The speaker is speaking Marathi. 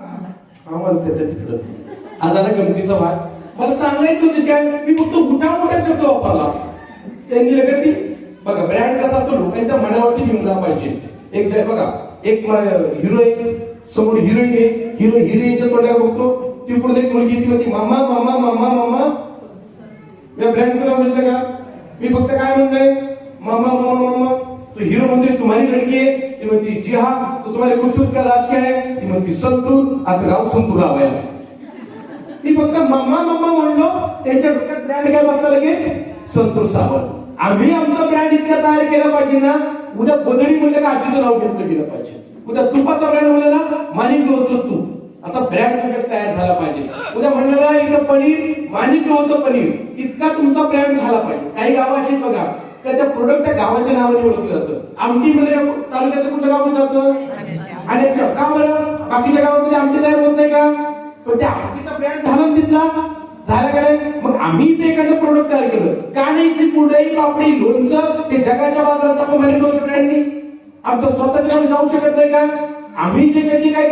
आम्हाला त्याच्या तिकडं आज आला गमतीचा भाग. मला सांगायचं होतं काय, मी फक्त मोठा शब्द वापरला. त्यांनी लगेच ती बघा ब्रँड कसा तो लोकांच्या मनावरती निघला पाहिजे. एक जय बघा, एक हिरो आहे, समोर हिरोईन आहे, हिरोईनच्या तोंडाला बघतो, ती पुढे एक मुलगी ती म्हणते मामा मामा मामा मामा. या ब्रँडचं नाव म्हणतं का? मी फक्त काय म्हणतोय मामा मामा मामा. तो हिरो म्हणतोय तुम्हारी लड़की है, ती म्हणते जी हाँ, तो तुम्हारे खूबसूरत का राज क्या है, ती म्हणते संतूर, आता गाव संतूर राहावया. ती फक्त मम्मा मम्मा म्हणलो, त्यांच्या डोक्यात ब्रँड काय बघता लगेच संतोष सावंत. आम्ही आमचा ब्रँड इतका तयार केला पाहिजे ना, उद्या गोधडी म्हणलं का आजीचं नाव घेतलं गेलं पाहिजे, उद्या तुपाचा ब्रँड म्हणलं ना माणिक डोळचं तूप, असा ब्रँड तुमच्यात तयार झाला पाहिजे. उद्या म्हणलं ना इथं पनीर माणिक डोळचं पनीर, इतका तुमचा ब्रँड झाला पाहिजे. काही गाव अशी बघा का त्या प्रोडक्ट त्या गावाच्या नावाने ओळखलं जातं. आमटी मध्ये तालुक्याचं कुठलं गाव जातं आणि का बरं बाकीच्या गावामध्ये आमटी तयार होत नाही का? पण त्या आमटीचा ब्रँड झाला ना तिथला, झाला का नाही? मग आम्ही ते एखादं प्रोडक्ट तयार केलं का नाही? ती कुरडई पापडी लोणचं ते जगाच्या बाजारात आपण माणिक डोळच्या ब्रँडनी आमचं स्वतःच्या गावी जाऊ शकत नाही का? आम्ही जे काही